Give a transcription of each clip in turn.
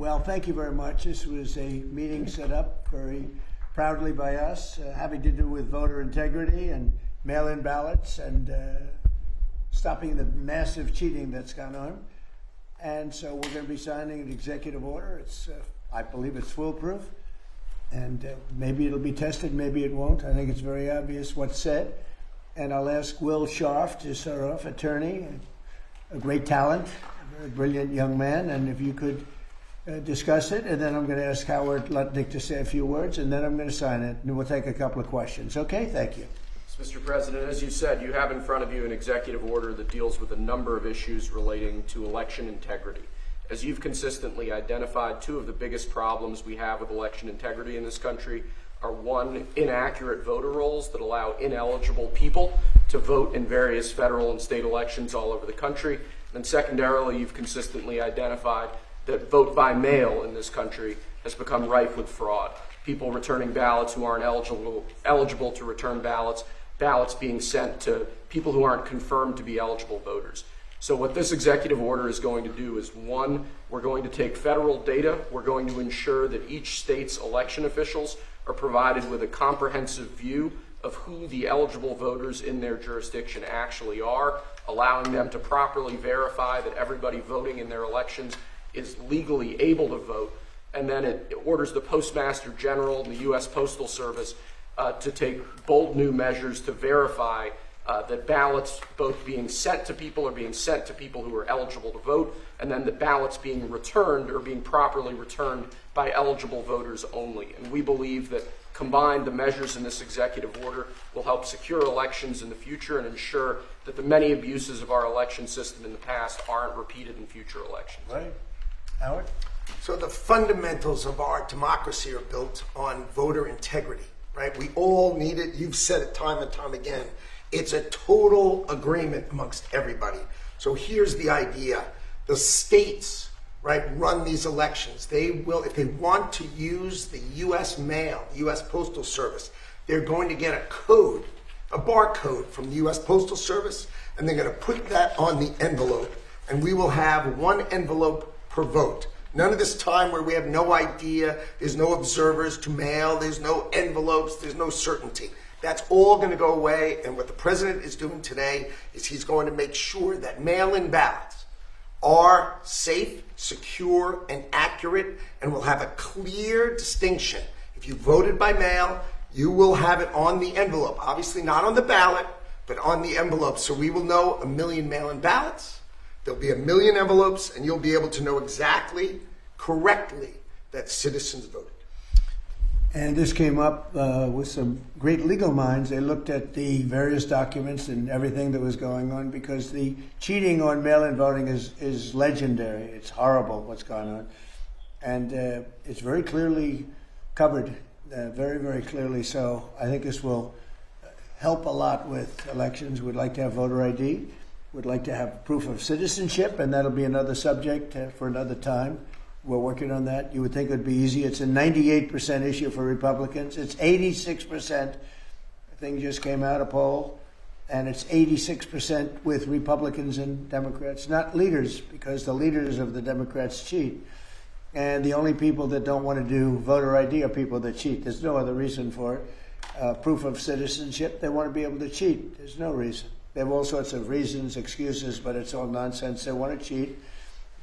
Well, thank you very much. This was a meeting set up very proudly by us, having to do with voter integrity and mail-in ballots and stopping the massive cheating that's gone on. And so we're going to be signing an executive order. It's, I believe it's foolproof. And maybe it'll be tested, maybe it won't. I think it's very obvious what's said. And I'll ask Will Scharf to start off, attorney, a great talent, a very brilliant young man. And if you could discuss it, and then I'm going to ask Howard Lutnick to say a few words, and then I'm going to sign it, and we'll take a couple of questions. Okay, thank you. Mr. President, as you said, you have in front of you an executive order that deals with a number of issues relating to election integrity. As you've consistently identified, two of the biggest problems we have with election integrity in this country are, one, inaccurate voter rolls that allow ineligible people to vote in various federal and state elections all over the country. And secondarily, you've consistently identified that vote by mail in this country has become rife with fraud. People returning ballots who aren't eligible to return ballots, ballots being sent to people who aren't confirmed to be eligible voters. So what this executive order is going to do is, one, we're going to take federal data. We're going to ensure that each state's election officials are provided with a comprehensive view of who the eligible voters in their jurisdiction actually are, allowing them to properly verify that everybody voting in their elections is legally able to vote. And then it orders the Postmaster General and the U.S. Postal Service to take bold new measures to verify that ballots both being sent to people are being sent to people who are eligible to vote, and then the ballots being returned or being properly returned by eligible voters only. And we believe that combined, the measures in this executive order will help secure elections in the future and ensure that the many abuses of our election system in the past aren't repeated in future elections. Right. Howard? So the fundamentals of our democracy are built on voter integrity, right? We all need it. You've said it time and time again. It's a total agreement amongst everybody. So here's the idea. The states, right, run these elections. They will, if they want to use the U.S. mail, the U.S. Postal Service, they're going to get a code, a barcode from the U.S. Postal Service, and they're going to put that on the envelope, and we will have one envelope per vote. None of this time where we have no idea, there's no observers to mail, there's no envelopes, there's no certainty. That's all going to go away, and what the president is doing today is he's going to make sure that mail-in ballots are safe, secure, and accurate, and will have a clear distinction. If you voted by mail, you will have it on the envelope. Obviously not on the ballot, but on the envelope. So we will know 1 million mail-in ballots. There'll be 1 million envelopes, and you'll be able to know exactly, correctly, that citizens voted. And this came up with some great legal minds. They looked at the various documents and everything that was going on, because the cheating on mail-in voting is legendary. It's horrible what's going on. And it's very clearly covered, very, very clearly so. I think this will help a lot with elections. We'd like to have voter ID. We'd like to have proof of citizenship, and that'll be another subject for another time. We're working on that. You would think it would be easy. It's a 98% issue for Republicans. It's 86%. The thing just came out, a poll, and it's 86% with Republicans and Democrats, not leaders, because the leaders of the Democrats cheat. And the only people that don't want to do voter ID are people that cheat. There's no other reason for it. Proof of citizenship, they want to be able to cheat. There's no reason. They have all sorts of reasons, excuses, but it's all nonsense. They want to cheat.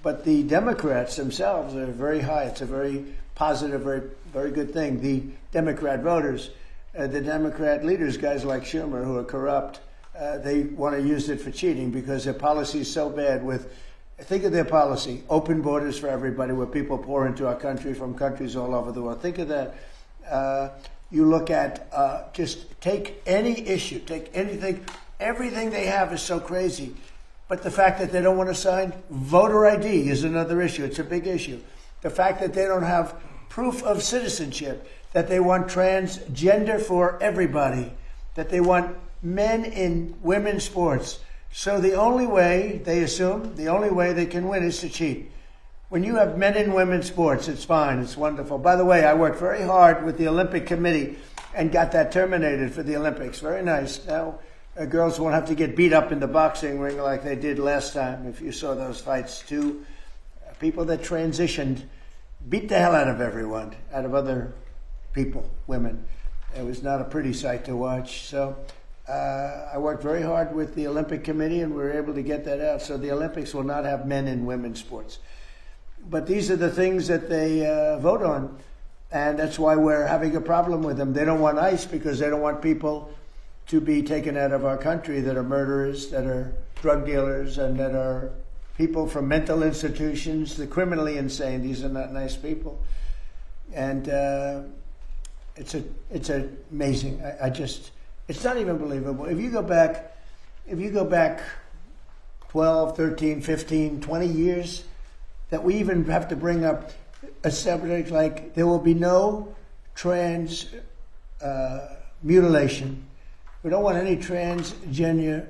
But the Democrats themselves are very high. It's a very positive, very, very good thing. The Democrat voters, the Democrat leaders, guys like Schumer, who are corrupt, they want to use it for cheating because their policy is so bad with, think of their policy, open borders for everybody, where people pour into our country from countries all over the world. Think of that. You look at, just take any issue, take anything, everything they have is so crazy. But the fact that they don't want to sign voter ID is another issue. It's a big issue. The fact that they don't have proof of citizenship, that they want transgender for everybody, that they want men in women's sports. So the only way, they assume, the only way they can win is to cheat. When you have men in women's sports, it's fine. It's wonderful. By the way, I worked very hard with the Olympic Committee and got that terminated for the Olympics. Very nice. Now, girls won't have to get beat up in the boxing ring like they did last time. If you saw those fights, two people that transitioned beat the hell out of everyone, out of other people, women. It was not a pretty sight to watch. So I worked very hard with the Olympic Committee, and we were able to get that out. So the Olympics will not have men and women's sports. But these are the things that they vote on, and that's why we're having a problem with them. They don't want ICE because they don't want people to be taken out of our country that are murderers, that are drug dealers, and that are people from mental institutions, the criminally insane. These are not nice people. And it's amazing. It's not even believable. If you go back 12, 13, 15, 20 years, that we even have to bring up a subject like there will be no trans mutilation. We don't want any transgender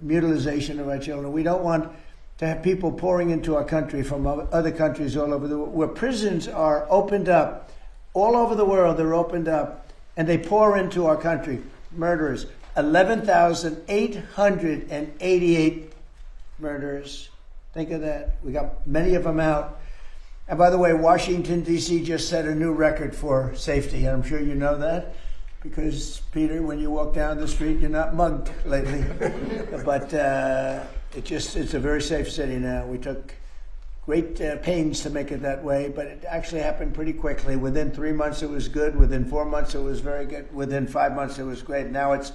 mutilization of our children. We don't want to have people pouring into our country from other countries all over the world, where prisons are opened up. All over the world, they're opened up, and they pour into our country. Murderers. 11,888 murderers. Think of that. We got many of them out. And by the way, Washington, D.C. just set a new record for safety. I'm sure you know that because, Peter, when you walk down the street, you're not mugged lately. But it's a very safe city now. We took great pains to make it that way, but it actually happened pretty quickly. Within 3 months, it was good. Within 4 months, it was very good. Within 5 months, it was great. Now it's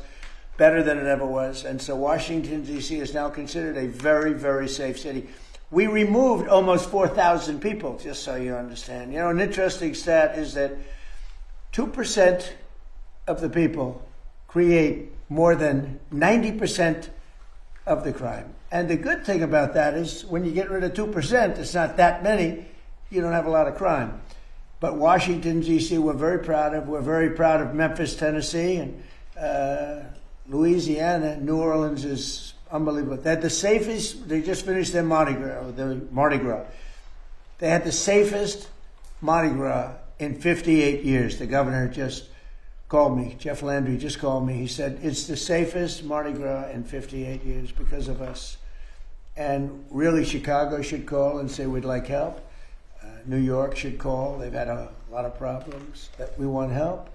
better than it ever was. And so Washington, D.C. is now considered a very, very safe city. We removed almost 4,000 people, just so you understand. You know, an interesting stat is that 2% of the people create more than 90% of the crime. And the good thing about that is when you get rid of 2%, it's not that many, you don't have a lot of crime. But Washington, D.C., we're very proud of. We're very proud of Memphis, Tennessee, and Louisiana. New Orleans is unbelievable. They had the safest, they just finished their Mardi Gras. They had the safest Mardi Gras in 58 years. The governor just called me. Jeff Landry just called me. He said, it's the safest Mardi Gras in 58 years because of us. And really, Chicago should call and say we'd like help. New York should call. They've had a lot of problems that we want help.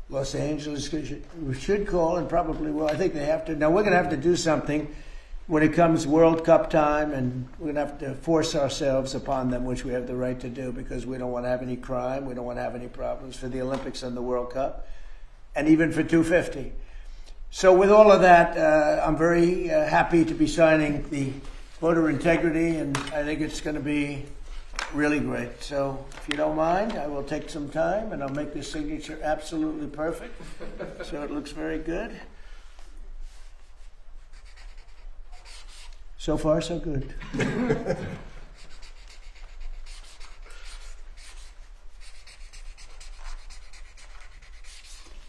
Los Angeles should call and probably will. I think they have to. Now, we're going to have to do something when it comes World Cup time, and we're going to have to force ourselves upon them, which we have the right to do, because we don't want to have any crime. We don't want to have any problems for the Olympics and the World Cup, and even for 250. So with all of that, I'm very happy to be signing the voter integrity, and I think it's going to be really great. So if you don't mind, I will take some time and I'll make this signature absolutely perfect. So it looks very good. So far, so good.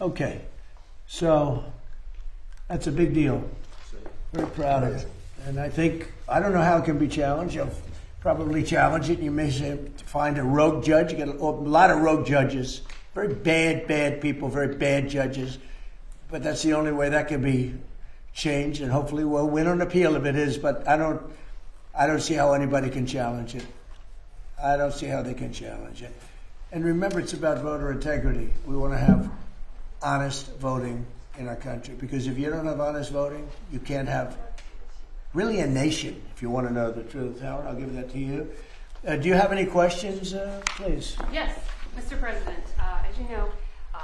Okay, so that's a big deal. Very proud of it. And I don't know how it can be challenged. You'll probably challenge it. You may find a rogue judge. You get a lot of rogue judges. Very bad people, very bad judges. But that's the only way that can be changed. And hopefully we'll win on appeal if it is. But I don't see how anybody can challenge it. I don't see how they can challenge it. And remember, it's about voter integrity. We want to have honest voting in our country. Because if you don't have honest voting, you can't have really a nation, if you want to know the truth. Howard, I'll give that to you. Do you have any questions, please? Yes, Mr. President. As you know,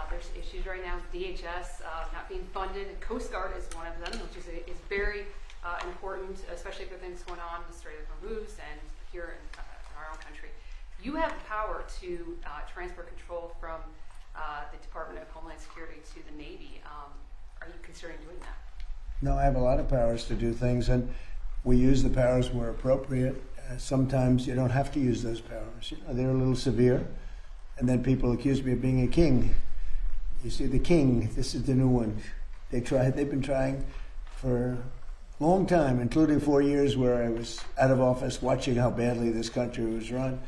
there's issues right now with DHS not being funded. Coast Guard is one of them, which is very important, especially for things going on in the Strait of Hormuz and here in our own country. You have the power to transfer control from the Department of Homeland Security to the Navy. Are you considering doing that? No, I have a lot of powers to do things, and we use the powers where appropriate. Sometimes you don't have to use those powers. You know, they're a little severe, and then people accuse me of being a king. You see, the king, this is the new one. They've been trying for a long time, including 4 years where I was out of office watching how badly this country was run.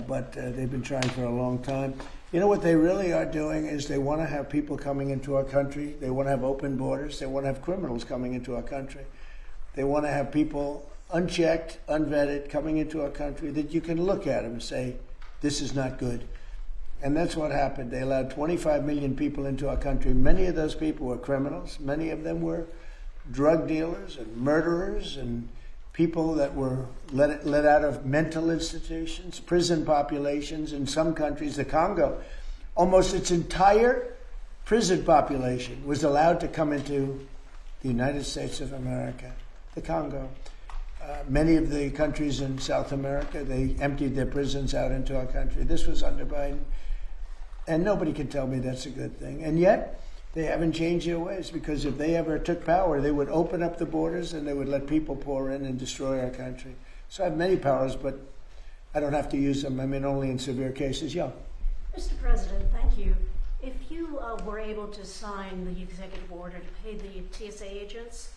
But they've been trying for a long time. You know what they really are doing is they want to have people coming into our country. They want to have open borders. They want to have criminals coming into our country. They want to have people unchecked, unvetted, coming into our country that you can look at them and say, this is not good. And that's what happened. They allowed 25 million people into our country. Many of those people were criminals. Many of them were drug dealers and murderers and people that were let out of mental institutions, prison populations. In some countries, the Congo, almost its entire prison population was allowed to come into the United States of America, the Congo. Many of the countries in South America, they emptied their prisons out into our country. This was under Biden. And nobody can tell me that's a good thing. And yet, they haven't changed their ways, because if they ever took power, they would open up the borders and they would let people pour in and destroy our country. So I have many powers, but I don't have to use them. I mean, only in severe cases. Yeah. Mr. President, thank you. If you were able to sign the executive order to pay the TSA agents,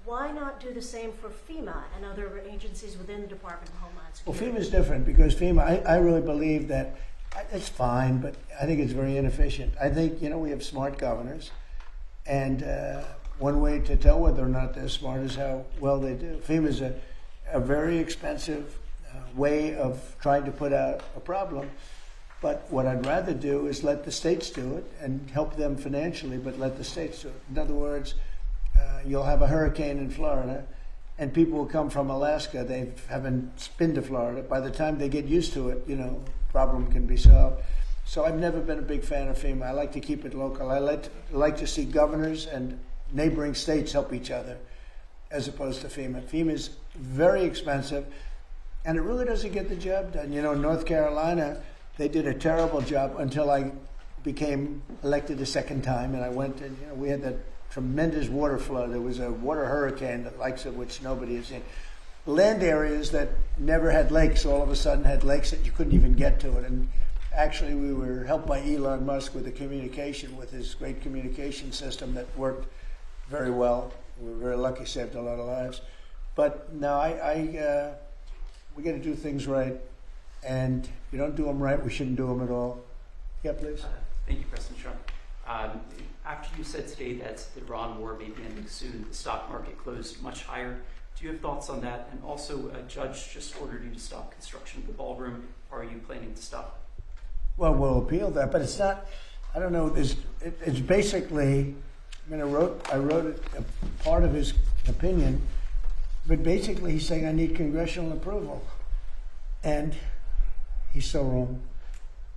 why not do the same for FEMA and other agencies within the Department of Homeland Well, Security? FEMA is different, because FEMA, I really believe that it's fine, but I think it's very inefficient. I think, we have smart governors, and one way to tell whether or not they're smart is how well they do. FEMA is a very expensive way of trying to put out a problem. But what I'd rather do is let the states do it and help them financially, but let the states do it. In other words, you'll have a hurricane in Florida, and people will come from Alaska. They haven't been to Florida. By the time they get used to it, problem can be solved. So I've never been a big fan of FEMA. I like to keep it local. I like to see governors and neighboring states help each other, as opposed to FEMA. FEMA is very expensive, and it really doesn't get the job done. North Carolina, they did a terrible job until I became elected a second time, and I went and we had that tremendous water flood. There was a water hurricane, the likes of which nobody has seen. Land areas that never had lakes all of a sudden had lakes that you couldn't even get to it. And actually, we were helped by Elon Musk with with his great communication system that worked very well. We were very lucky, saved a lot of lives. But no, we got to do things right. And if you don't do them right, we shouldn't do them at all. Yeah, please. Thank you, President Trump. After you said today that the Iran war may be ending soon, the stock market closed much higher. Do you have thoughts on that? And also, a judge just ordered you to stop construction of the ballroom. Are you planning to stop? Well, we'll appeal that, but it's not. I don't know. It's basically. I wrote a part of his opinion, but basically he's saying I need congressional approval, and he's so wrong.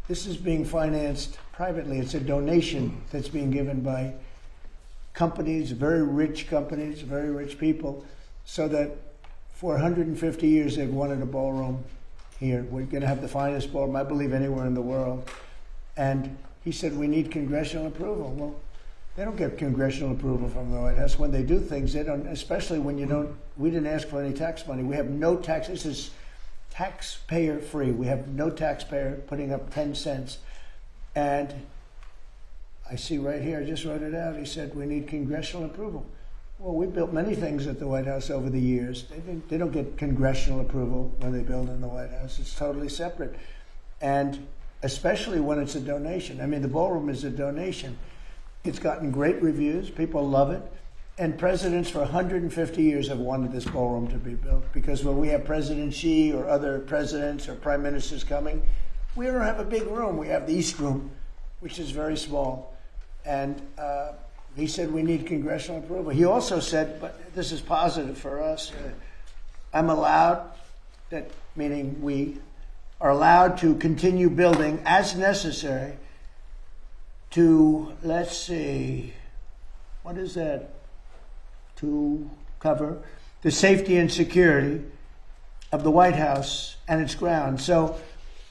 This is being financed privately. It's a donation that's being given by companies, very rich people, so that for 150 years they've wanted a ballroom here. We're going to have the finest ballroom, I believe, anywhere in the world. And he said we need congressional approval. Well, they don't get congressional approval from the White House. When they do things, they don't, especially when we didn't ask for any tax money. We have no tax. This is taxpayer free. We have no taxpayer putting up 10 cents. And I see right here, I just wrote it out. He said we need congressional approval. Well, we built many things at the White House over the years. They don't get congressional approval when they build in the White House. It's totally separate. And especially when it's a donation. I mean, the ballroom is a donation. It's gotten great reviews. People love it. And presidents for 150 years have wanted this ballroom to be built, because when we have President Xi or other presidents or prime ministers coming, we don't have a big room. We have the East Room, which is very small. And he said we need congressional approval. He also said, but this is positive for us, I'm allowed, that meaning we are allowed to continue building as necessary to, let's see, what is that? To cover the safety and security of the White House and its grounds. So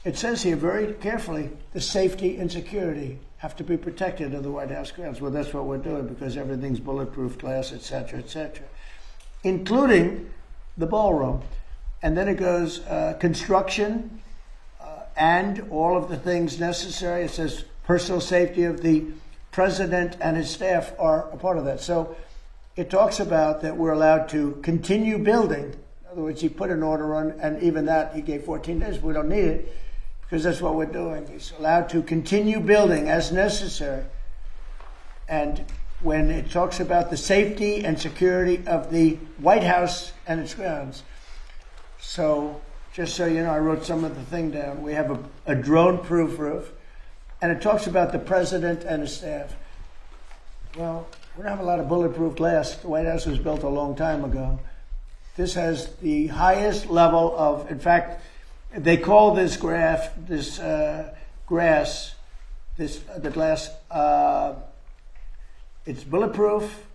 it says here very carefully, the safety and security have to be protected of the White House grounds. Well, that's what we're doing, because everything's bulletproof glass, et cetera, including the ballroom. And then it goes construction and all of the things necessary. It says personal safety of the president and his staff are a part of that. So it talks about that we're allowed to continue building. In other words, he put an order on, and even that he gave 14 days. We don't need it, because that's what we're doing. He's allowed to continue building as necessary. And when it talks about the safety and security of the White House and its grounds, so Just so you know, I wrote some of the thing down. We have a drone-proof roof, and it talks about the president and his staff. Well, we don't have a lot of bulletproof glass. The White House was built a long time ago. This has the highest level of, in fact, they call this glass, it's bulletproof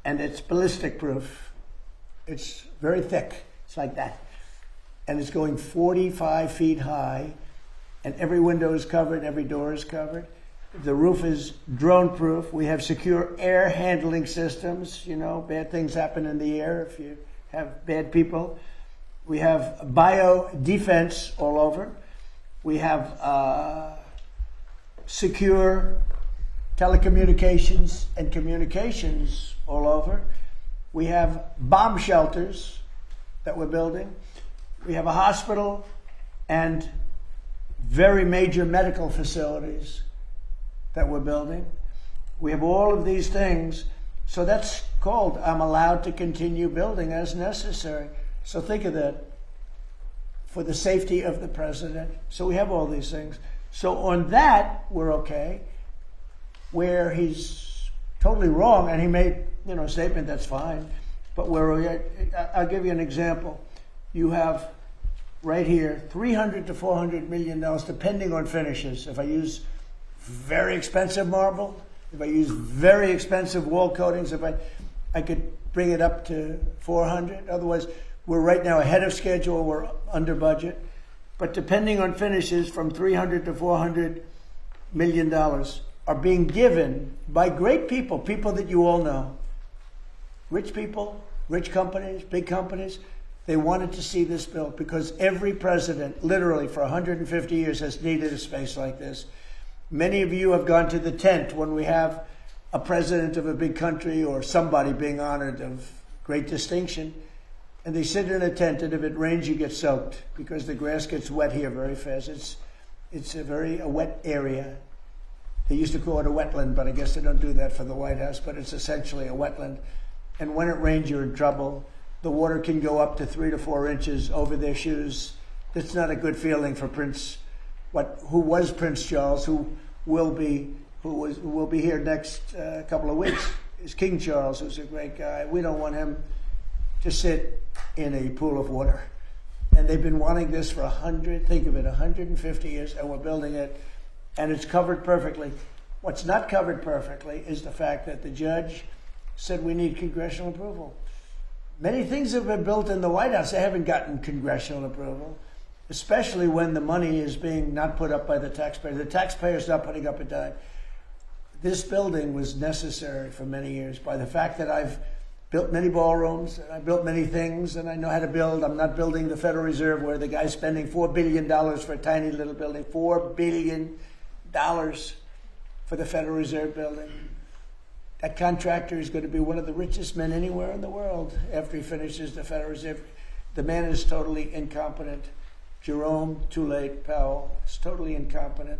and it's ballistic proof. It's very thick. It's like that. And it's going 45 feet high, and every window is covered, every door is covered. The roof is drone proof. We have secure air handling systems. You know, bad things happen in the air if you have bad people. We have bio defense all over. We have secure telecommunications and communications all over. We have bomb shelters that we're building. We have a hospital and very major medical facilities that we're building. We have all of these things. So that's called, I'm allowed to continue building as necessary. So think of that, for the safety of the president. So we have all these things. So on that, we're okay. Where he's totally wrong, and he made, a statement that's fine, but I'll give you an example. You have right here $300 to $400 million, depending on finishes. If I use very expensive marble, if I use very expensive wall coatings, if I could bring it up to 400. Otherwise, we're right now ahead of schedule. We're under budget, but depending on finishes, from $300 to $400 million are being given by great people that you all know. Rich people, rich companies, big companies. They wanted to see this built because every president, literally for 150 years, has needed a space like this. Many of you have gone to the tent when we have a president of a big country or somebody being honored of great distinction, and they sit in a tent, and if it rains, you get soaked because the grass gets wet here very fast. It's a wet area. They used to call it a wetland, but I guess they don't do that for the White House, but it's essentially a wetland. And when it rains, you're in trouble. The water can go up to 3 to 4 inches over their shoes. That's not a good feeling for who was Prince Charles, who will be here next couple of weeks, is King Charles, who's a great guy. We don't want him to sit in a pool of water. And they've been wanting this for 150 years, and we're building it, and it's covered perfectly. What's not covered perfectly is the fact that the judge said we need congressional approval. Many things have been built in the White House. They haven't gotten congressional approval, especially when the money is being not put up by the taxpayer. The taxpayer's not putting up a dime. This building was necessary for many years by the fact that I've built many ballrooms, and I built many things, and I know how to build. I'm not building the Federal Reserve where the guy's spending $4 billion for a tiny little building. $4 billion for the Federal Reserve building. That contractor is going to be one of the richest men anywhere in the world after he finishes the Federal Reserve. The man is totally incompetent. Jerome Tulate Powell is totally incompetent,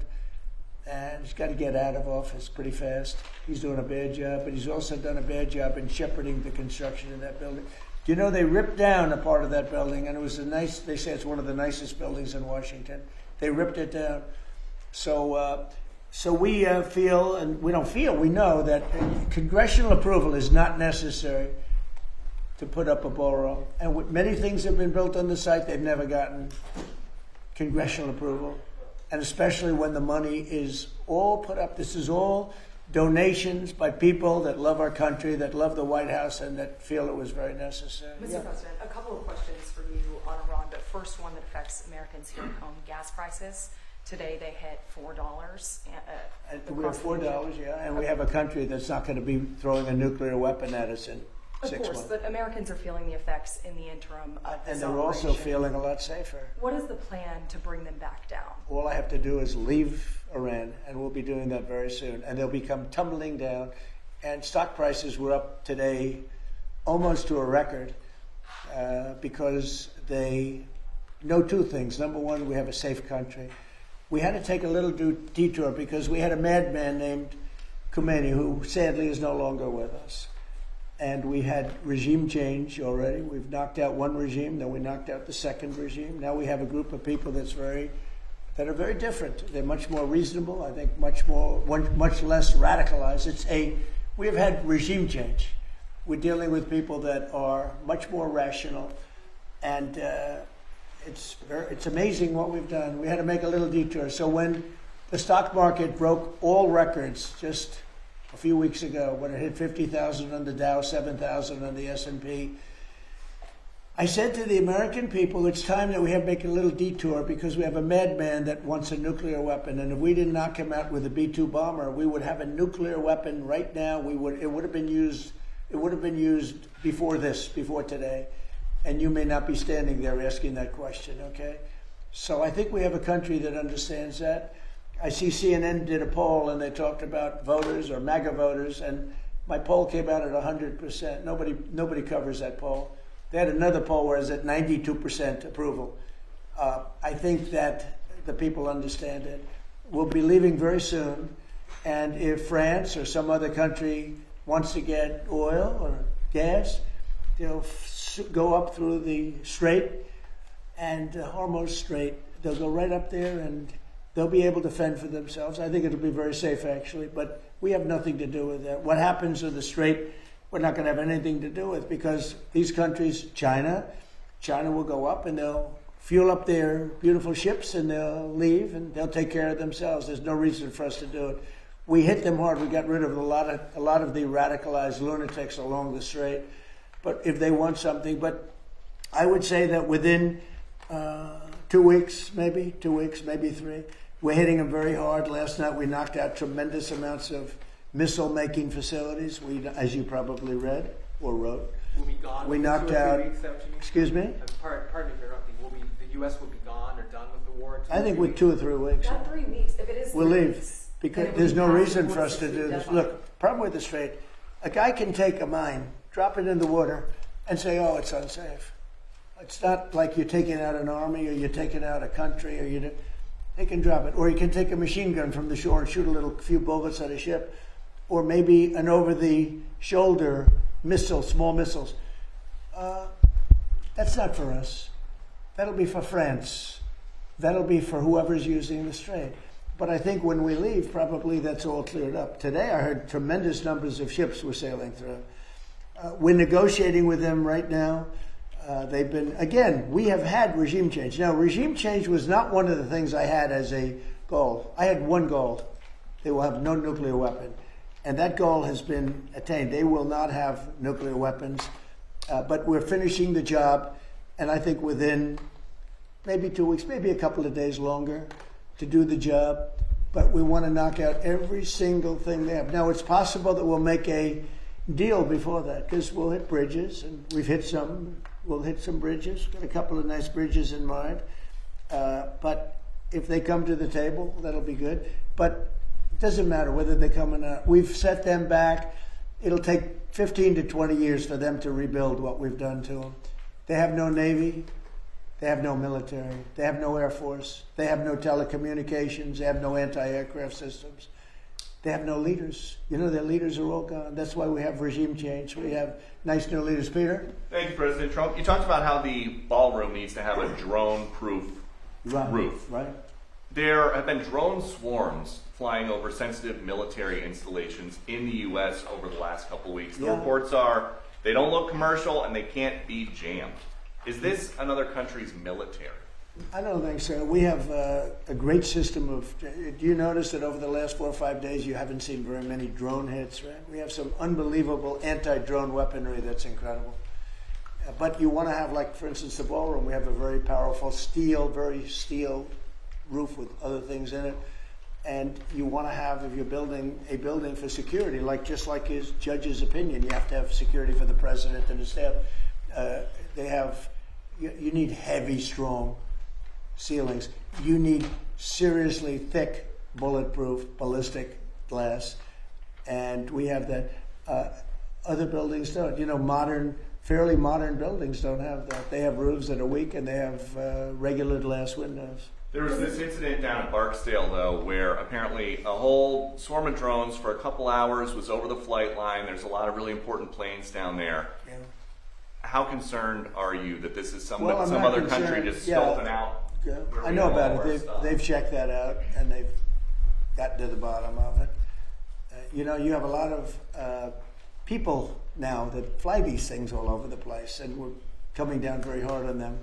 and he's got to get out of office pretty fast. He's doing a bad job, but he's also done a bad job in shepherding the construction of that building. Do you know they ripped down a part of that building, and it was they say it's one of the nicest buildings in Washington. They ripped it down. So we feel, and we don't feel, we know that congressional approval is not necessary to put up a ballroom. And many things have been built on the site, they've never gotten congressional approval. And especially when the money is all put up. This is all donations by people that love our country, that love the White House, and that feel it was very necessary. Mr. President, a couple of questions for you on Iran, but first one that affects Americans here at home, gas prices. Today they hit $4. We have $4, yeah, and we have a country that's not going to be throwing a nuclear weapon at us in 6 months. Of course, but Americans are feeling the effects in the interim of this and they're also operation. feeling a lot safer. What is the plan to bring them back down? All I have to do is leave Iran, and we'll be doing that very soon, and they'll become tumbling down. And stock prices were up today almost to a record because they know two things. Number one, we have a safe country. We had to take a little detour because we had a madman named Khomeini who sadly is no longer with us. And we had regime change already. We've knocked out one regime, then we knocked out the second regime. Now we have a group of people that are very different. They're much more reasonable. I think much less radicalized. We have had regime change. We're dealing with people that are much more rational, and it's amazing what we've done. We had to make a little detour. So when the stock market broke all records just a few weeks ago, when it hit 50,000 on the Dow, 7,000 on the S&P, I said to the American people, it's time that we have to make a little detour because we have a madman that wants a nuclear weapon, and if we didn't knock him out with a B-2 bomber, we would have a nuclear weapon right now. It would have been used before today, and you may not be standing there asking that question, okay? So I think we have a country that understands that. I see CNN did a poll, and they talked about voters or MAGA voters, and my poll came out at 100%. Nobody covers that poll. They had another poll where it's at 92% approval. I think that the people understand it. We'll be leaving very soon, and if France or some other country wants to get oil or gas, they'll go up through the Strait and Hormuz Strait. They'll go right up there, and they'll be able to fend for themselves. I think it'll be very safe, actually, but we have nothing to do with that. What happens to the Strait, we're not going to have anything to do with, because these countries, China will go up and they'll fuel up their beautiful ships and they'll leave and they'll take care of themselves. There's no reason for us to do it. We hit them hard. We got rid of a lot of the radicalized lunatics along the Strait. But if they want something, but I would say that within 2 weeks, maybe 3, we're hitting them very hard. Last night we knocked out tremendous amounts of missile-making facilities. We, as you probably read or wrote, will be gone. We knocked 2 or 3 out. weeks, is that what you mean? Excuse me. Pardon me for interrupting. The U.S. will be gone or done with the war? I think with 2 or 3 weeks. Not 3 weeks. If it is We'll 3 leave weeks, because then it there's would no be reason past for us to the do this. deadline. Look, problem with the Strait, a guy can take a mine, drop it in the water, and say, "Oh, it's unsafe." It's not like you're taking out an army or you're taking out a country, or they can drop it, or you can take a machine gun from the shore and shoot a few bullets at a ship, or maybe an over-the-shoulder missile, small missiles. That's not for us. That'll be for France. That'll be for whoever's using the Strait. But I think when we leave, probably that's all cleared up. Today I heard tremendous numbers of ships were sailing through. We're negotiating with them right now. They've been, again, we have had regime change. Now, regime change was not one of the things I had as a goal. I had one goal. They will have no nuclear weapon. And that goal has been attained. They will not have nuclear weapons. But we're finishing the job, and I think within maybe 2 weeks, maybe a couple of days longer to do the job. But we want to knock out every single thing they have. Now, it's possible that we'll make a deal before that, because we'll hit bridges, and we've hit some. We'll hit some bridges. Got a couple of nice bridges in mind. But if they come to the table, that'll be good. But it doesn't matter whether they come or not. We've set them back. It'll take 15 to 20 years for them to rebuild what we've done to them. They have no Navy. They have no military. They have no Air Force. They have no telecommunications. They have no anti-aircraft systems. They have no leaders. You know, their leaders are all gone. That's why we have regime change. We have nice new leaders. Peter? Thank you, President Trump. You talked about how the ballroom needs to have a drone-proof roof. Right. There have been drone swarms flying over sensitive military installations in the U.S. over the last couple of weeks. The reports are they don't look commercial and they can't be jammed. Is this another country's military? I don't think so. We have a great system of. Do you notice that over the last 4 or 5 days you haven't seen very many drone hits, right? We have some unbelievable anti-drone weaponry that's incredible. But you want to have, like, for instance, the ballroom. We have a very powerful very steel roof with other things in it. And you want to have, if you're building a building for security, just like his judge's opinion, you have to have security for the president and his staff. You need heavy, strong ceilings. You need seriously thick, bulletproof, ballistic glass. And we have that. Other buildings don't. You know, fairly modern buildings don't have that. They have roofs that are weak and they have regular glass windows. There was this incident down at Barksdale, though, where apparently a whole swarm of drones for a couple hours was over the flight line. There's a lot of really important planes down there. Yeah. How concerned are you that this is some Well, I'm not other country concerned. just Yeah. scoping out? Yeah, where I we know have all about our it. stuff? They've checked that out and they've gotten to the bottom of it. You know, you have a lot of people now that fly these things all over the place, and we're coming down very hard on them.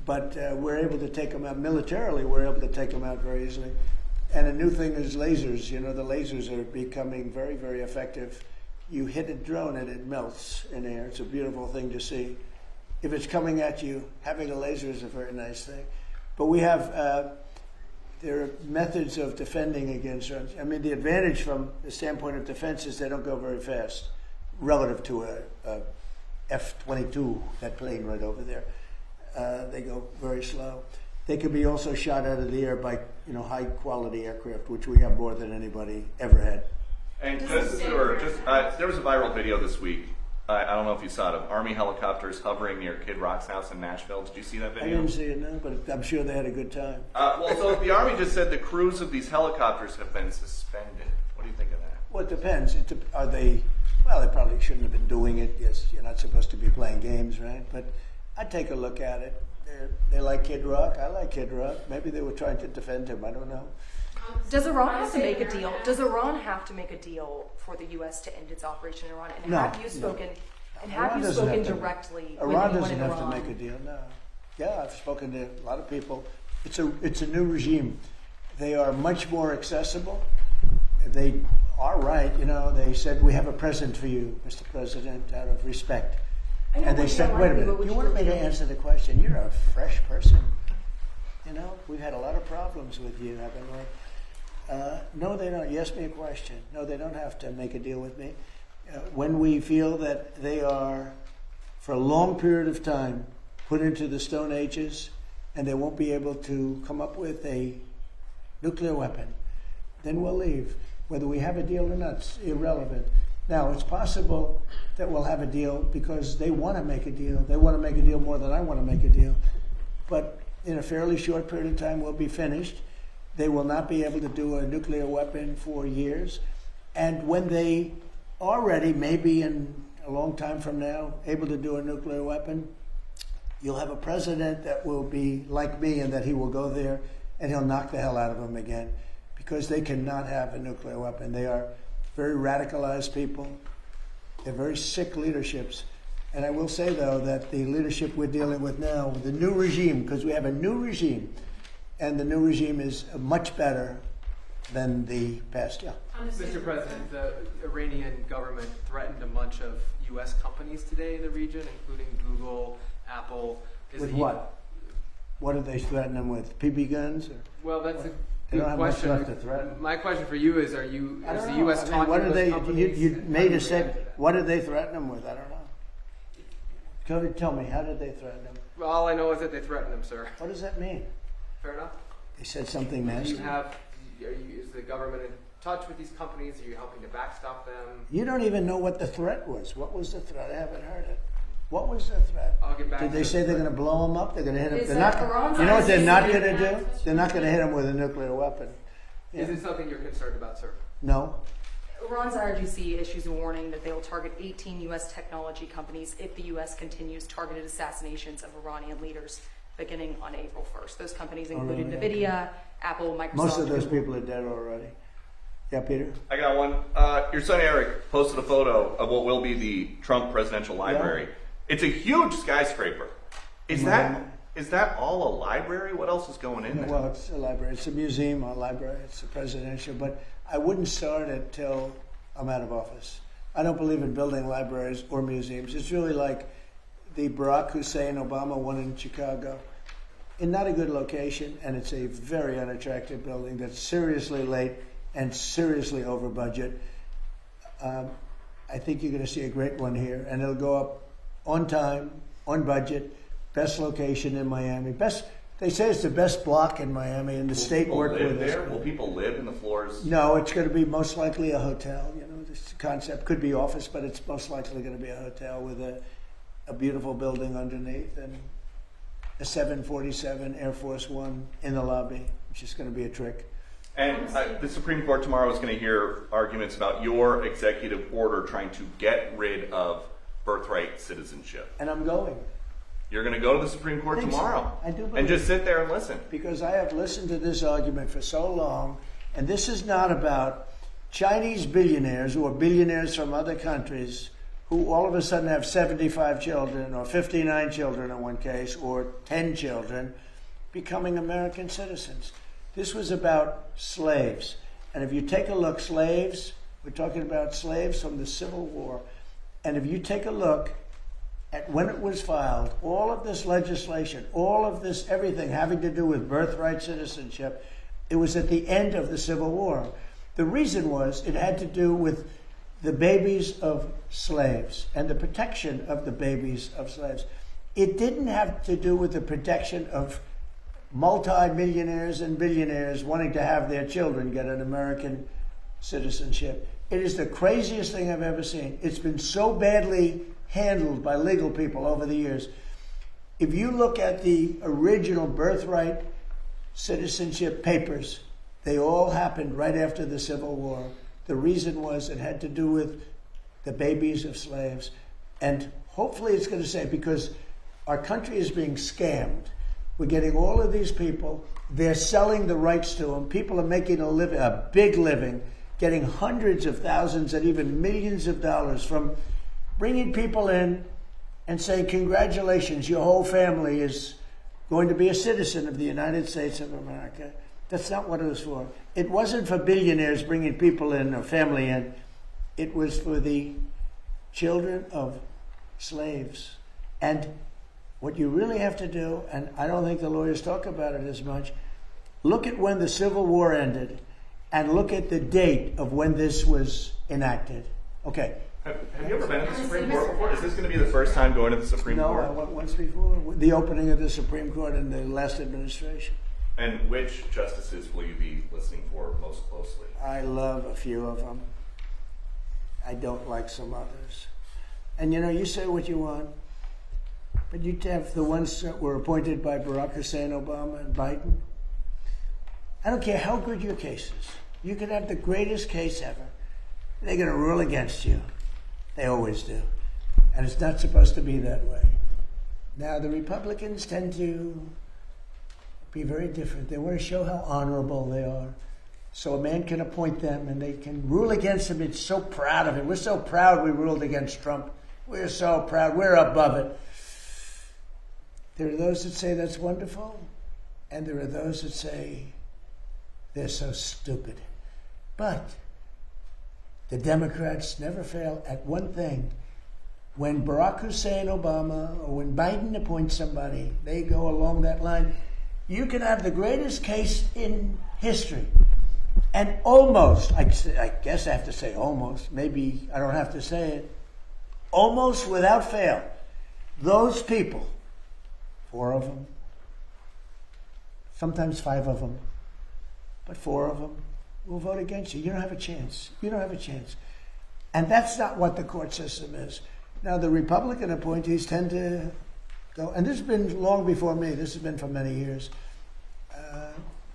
But we're able to take them out militarily. We're able to take them out very easily. And a new thing is lasers. You know, the lasers are becoming very, very effective. You hit a drone and it melts in air. It's a beautiful thing to see. If it's coming at you, having a laser is a very nice thing. But we have, there are methods of defending against drones. I mean, the advantage from the standpoint of defense is they don't go very fast relative to a F-22, that plane right over there. They go very slow. They can be also shot out of the air by, you know, high quality aircraft, which we have more than anybody ever had. And there was a viral video this week. I don't know if you saw it, of Army helicopters hovering near Kid Rock's house in Nashville. Did you see that I video? didn't see it, no, but I'm sure they had a good time. Well, so the Army just said the crews of these helicopters have been suspended. What do you think of that? Well, it depends. Are they? Well, they probably shouldn't have been doing it. Yes, you're not supposed to be playing games, right? But I'd take a look at it. They like Kid Rock. I like Kid Rock. Maybe they were trying to defend him. I don't know. Does Iran have to make a deal? Does Iran have to make a deal for the U.S. to end its operation in Iran? And No, have you spoken? And have Iran you doesn't spoken have to. directly with Iran anyone doesn't in have Iran? to make a deal. No. Yeah, I've spoken to a lot of people. It's a new regime. They are much more accessible. They are right. You know, they said, we have a present for you, Mr. President, out of respect. I know, And they but said, yeah, wait a likely, minute, but would you want me to really- answer the question? You're a fresh person. You know, we've had a lot of problems with you, haven't we? No, they don't. You asked me a question. No, they don't have to make a deal with me. When we feel that they are, for a long period of time, put into the Stone Ages, and they won't be able to come up with a nuclear weapon, then we'll leave. Whether we have a deal or not, it's irrelevant. Now, it's possible that we'll have a deal because they want to make a deal. They want to make a deal more than I want to make a deal. But in a fairly short period of time, we'll be finished. They will not be able to do a nuclear weapon for years. And when they are ready, maybe in a long time from now, able to do a nuclear weapon, you'll have a president that will be like me in that he will go there and he'll knock the hell out of them again because they cannot have a nuclear weapon. They are very radicalized people. They're very sick leaderships. And I will say, though, that the leadership we're dealing with now, the new regime, because we have a new regime, and the new regime is much better than the past. Yeah. Mr. President, the Iranian government threatened a bunch of U.S. companies today in the region, including Google, Apple. With what? What did they threaten them with? PB guns? Or? Well, that's a They good don't have much question. left to threaten. My question for you is: I is don't the know. U.S. I mean, talking what to did those they? companies? You and made how a do you said. react to that? What did they threaten them with? I don't know. Tell me, how did they threaten them? Well, all I know is that they threatened them, sir. What does that mean? Fair enough. They said something Do nasty. is the government in touch with these companies? Are you helping to backstop them? You don't even know what the threat was. What was the threat? I haven't heard it. What was the threat? I'll get back Did to they you. say they're going to blow them up? They're going to hit them. Is They're that not. Iran's You know what they're not going idea? to do? They're not going to hit them with a nuclear weapon. Is it something you're concerned about, sir? No. Iran's IRGC issues a warning that they will target 18 U.S. technology companies if the U.S. continues targeted assassinations of Iranian leaders beginning on April 1st. Those companies included really? NVIDIA, Apple, Microsoft. Most of those Google. people are dead already. Yeah, Peter. I got one. Your son Eric posted a photo of what will be the Trump Presidential Library. Yeah. It's a huge skyscraper. Is Miami. that all a library? What else is going in there? Well, it's a library. It's a museum, a library. It's a presidential. But I wouldn't start it till I'm out of office. I don't believe in building libraries or museums. It's really like the Barack Hussein Obama one in Chicago. In not a good location, and it's a very unattractive building that's seriously late and seriously over budget. I think you're going to see a great one here, and it'll go up on time, on budget, best location in Miami. They say it's the best block in Miami, and the state Will worked people live with us. there? Will people live in the floors? No, it's going to be most likely a hotel. You know, this concept could be office, but it's most likely going to be a hotel with a beautiful building underneath. And a 747 Air Force One in the lobby. It's just going to be a trick. And the Supreme Court tomorrow is going to hear arguments about your executive order trying to get rid of birthright citizenship. And I'm going. You're going to go to the Supreme Court Think so. tomorrow I do believe and just sit there and listen. Because I have listened to this argument for so long, and this is not about Chinese billionaires or billionaires from other countries who all of a sudden have 75 children or 59 children in one case or 10 children becoming American citizens. This was about slaves. And if you take a look, slaves, we're talking about slaves from the Civil War. And if you take a look at when it was filed, all of this legislation, all of this, everything having to do with birthright citizenship, it was at the end of the Civil War. The reason was it had to do with the babies of slaves and the protection of the babies of slaves. It didn't have to do with the protection of multi-millionaires and billionaires wanting to have their children get an American citizenship. It is the craziest thing I've ever seen. It's been so badly handled by legal people over the years. If you look at the original birthright citizenship papers, they all happened right after the Civil War. The reason was it had to do with the babies of slaves. And hopefully it's going to say, because our country is being scammed. We're getting all of these people, they're selling the rights to them. People are making a living, a big living, getting hundreds of thousands and even millions of dollars from bringing people in and saying, congratulations, your whole family is going to be a citizen of the United States of America. That's not what it was for. It wasn't for billionaires bringing people in or family in. It was for the children of slaves. And what you really have to do, and I don't think the lawyers talk about it as much, look at when the Civil War ended and look at the date of when this was enacted. Okay. Have you ever been to the Supreme Court before? Is this going to be the first time going to the Supreme Court? No, I went once before. The opening of the Supreme Court in the last administration. And which justices will you be listening for most closely? I love a few of them. I don't like some others. And you know, you say what you want, but you have the ones that were appointed by Barack Hussein Obama and Biden. I don't care how good your case is. You could have the greatest case ever. They're going to rule against you. They always do. And it's not supposed to be that way. Now, the Republicans tend to be very different. They want to show how honorable they are. So a man can appoint them and they can rule against him. It's so proud of it. We're so proud we ruled against Trump. We're so proud. We're above it. There are those that say that's wonderful. And there are those that say they're so stupid. But the Democrats never fail at one thing. When Barack Hussein Obama or when Biden appoints somebody, they go along that line. You can have the greatest case in history. And almost, I guess I have to say almost, maybe I don't have to say it, almost without fail, those people, 4 of them, sometimes 5 of them, but 4 of them will vote against you. You don't have a chance. You don't have a chance. And that's not what the court system is. Now, the Republican appointees tend to go, and this has been long before me. This has been for many years.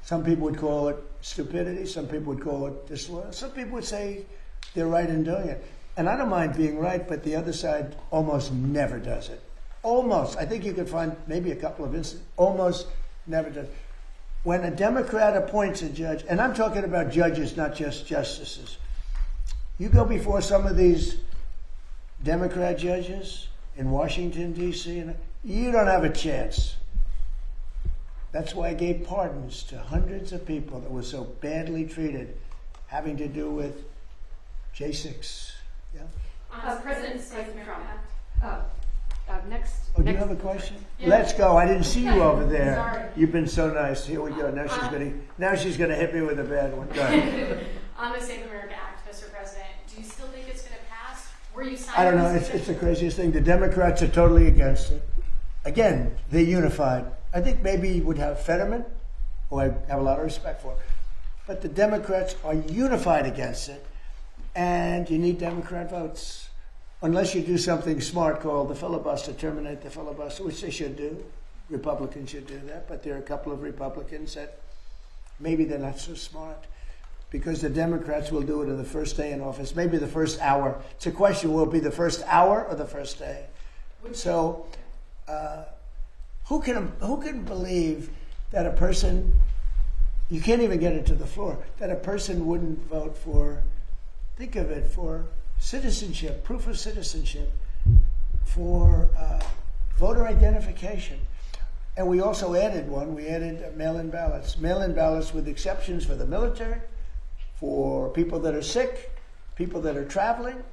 Some people would call it stupidity. Some people would call it disloyal. Some people would say they're right in doing it. And I don't mind being right, but the other side almost never does it. Almost. I think you could find maybe a couple of instances. Almost never does. When a Democrat appoints a judge, and I'm talking about judges, not just justices. You go before some of these Democrat judges in Washington, D.C., and you don't have a chance. That's why I gave pardons to hundreds of people that were so badly treated, having to do with J6. Yeah. President Trump. Next. Oh, do you have a question? Yeah. Let's go. I didn't see you over there. Sorry. You've been so nice. Here we go. Now she's gonna hit me with a bad one. Go ahead. On the Save America Act, Mr. President, do you still think it's going to pass? Were you signing? I don't know. It's the craziest thing. The Democrats are totally against it. Again, they're unified. I think maybe you would have Fetterman, who I have a lot of respect for, but the Democrats are unified against it, and you need Democrat votes. Unless you do something smart called the filibuster, terminate the filibuster, which they should do. Republicans should do that, but there are a couple of Republicans that maybe they're not so smart, because the Democrats will do it in the first day in office, maybe the first hour. It's a question, will it be the first hour or the first day? So who can believe that a person, you can't even get it to the floor, that a person wouldn't vote for, think of it, for citizenship, proof of citizenship, for voter identification. And we also added one, we added mail-in ballots. Mail-in ballots with exceptions for the military, for people that are sick, people that are traveling,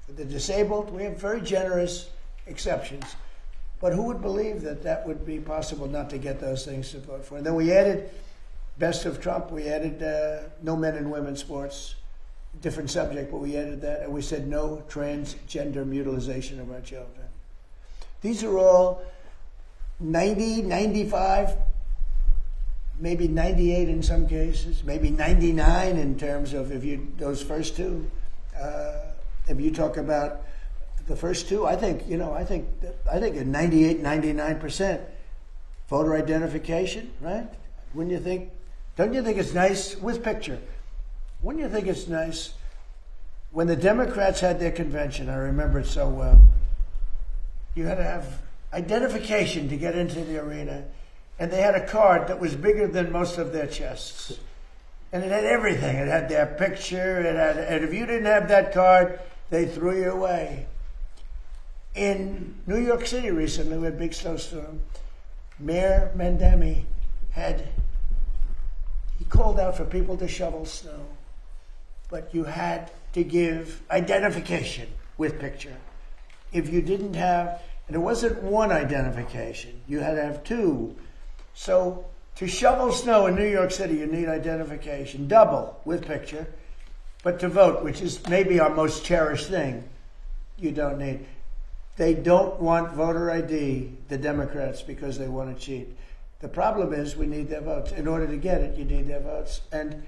for the disabled. We have very generous exceptions. But who would believe that that would be possible not to get those things to vote for? And then we added, best of Trump, we added no men and women sports, different subject, but we added that. And we said no transgender mutilization of our children. These are all 90, 95, maybe 98 in some cases, maybe 99 in terms of those first two. If you talk about the first two, I think at 98, 99% voter identification, right? Wouldn't you think? Don't you think it's nice with picture? Wouldn't you think it's nice when the Democrats had their convention? I remember it so well. You had to have identification to get into the arena, and they had a card that was bigger than most of their chests, and it had everything. It had their picture. And if you didn't have that card, they threw you away. In New York City recently, we had a big snowstorm. Mayor Mandemi he called out for people to shovel snow, but you had to give identification with picture. If you didn't have, and it wasn't one identification, you had to have two. So to shovel snow in New York City, you need identification, double with picture. But to vote, which is maybe our most cherished thing, you don't need. They don't want voter ID, the Democrats, because they want to cheat. The problem is we need their votes. In order to get it, you need their votes. And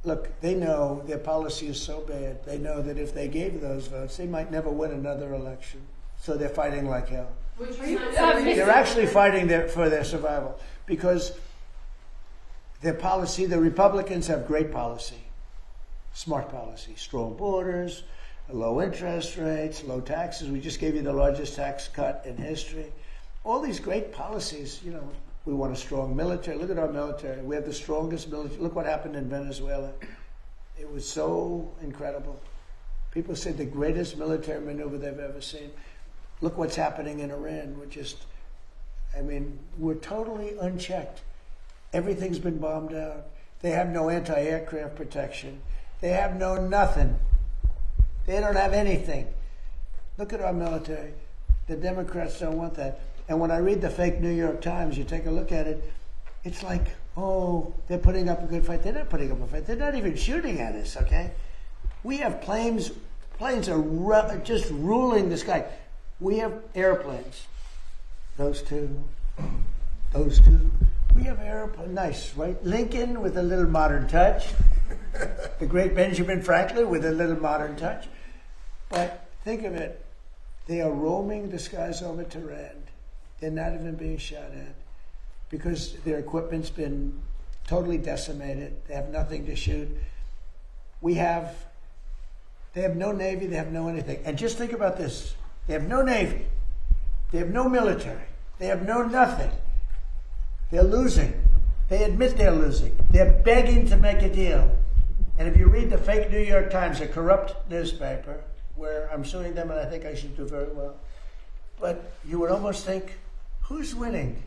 look, they know their policy is so bad. They know that if they gave those votes, they might never win another election. So they're fighting like hell. They're actually fighting for their survival, because their policy, the Republicans have great policy, smart policy, strong borders, low interest rates, low taxes. We just gave you the largest tax cut in history. All these great policies, we want a strong military. Look at our military. We have the strongest military. Look what happened in Venezuela. It was so incredible. People said the greatest military maneuver they've ever seen. Look what's happening in Iran. We're totally unchecked. Everything's been bombed out. They have no anti-aircraft protection. They have no nothing. They don't have anything. Look at our military. The Democrats don't want that. And when I read the fake New York Times, you take a look at it, it's like, oh, they're putting up a good fight. They're not putting up a fight. They're not even shooting at us, okay? We have planes are just ruling the sky. We have airplanes. Those two. We have airplanes. Nice, right? Lincoln with a little modern touch. The great Benjamin Franklin with a little modern touch. But think of it. They are roaming the skies over Tehran. They're not even being shot at because their equipment's been totally decimated. They have nothing to shoot. They have no Navy. They have no anything. And just think about this. They have no Navy. They have no military. They have no nothing. They're losing. They admit they're losing. They're begging to make a deal. And if you read the fake New York Times, a corrupt newspaper, where I'm suing them and I think I should do very well, but you would almost think, who's winning?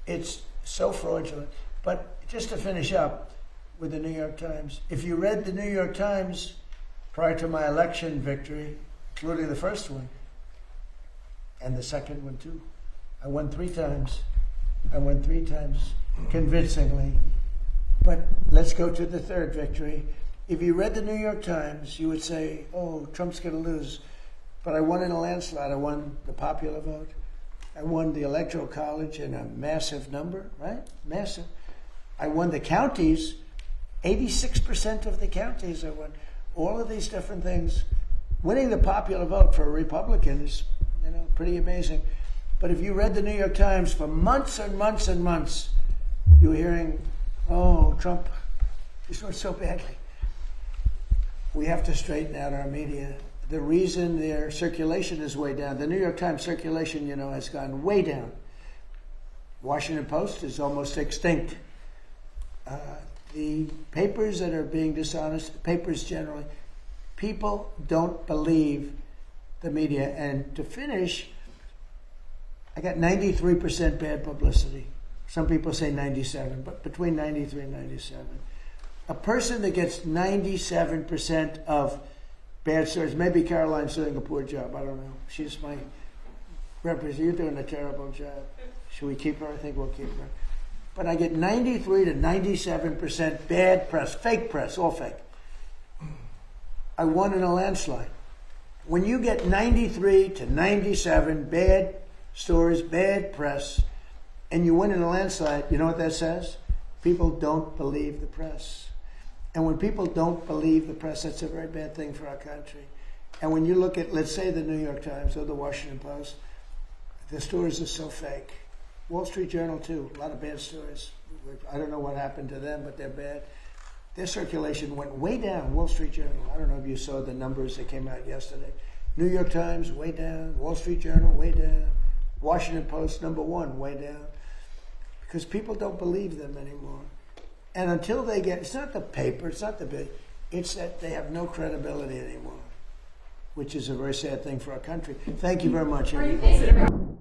It's so fraudulent. But just to finish up with the New York Times, if you read the New York Times prior to my election victory, including the first one, and the second one too, I won 3 times. I won 3 times convincingly. But let's go to the third victory. If you read the New York Times, you would say, oh, Trump's going to lose. But I won in a landslide. I won the popular vote. I won the Electoral College in a massive number, right? Massive. I won the counties, 86% of the counties I won. All of these different things. Winning the popular vote for a Republican is pretty amazing. But if you read the New York Times for months and months and months, you were hearing, oh, Trump, he's doing so badly. We have to straighten out our media. The reason their circulation is way down, the New York Times circulation, has gone way down. Washington Post is almost extinct. The papers that are being dishonest, papers generally, people don't believe the media. And to finish, I got 93% bad publicity. Some people say 97, but between 93 and 97. A person that gets 97% of bad stories, maybe Caroline's doing a poor job, I don't know. She's my representative. You're doing a terrible job. Should we keep her? I think we'll keep her. But I get 93 to 97% bad press, fake press, all fake. I won in a landslide. When you get 93 to 97 bad stories, bad press, and you win in a landslide, you know what that says? People don't believe the press. And when people don't believe the press, that's a very bad thing for our country. And when you look at, let's say, the New York Times or the Washington Post, the stories are so fake. Wall Street Journal, too, a lot of bad stories. I don't know what happened to them, but they're bad. Their circulation went way down. Wall Street Journal, I don't know if you saw the numbers that came out yesterday. New York Times, way down. Wall Street Journal, way down. Washington Post, #1, way down. Because people don't believe them anymore. And until they get, it's not the paper, it's not the big, it's that they have no credibility anymore, which is a very sad thing for our country. Thank you very much. Are you everybody. considering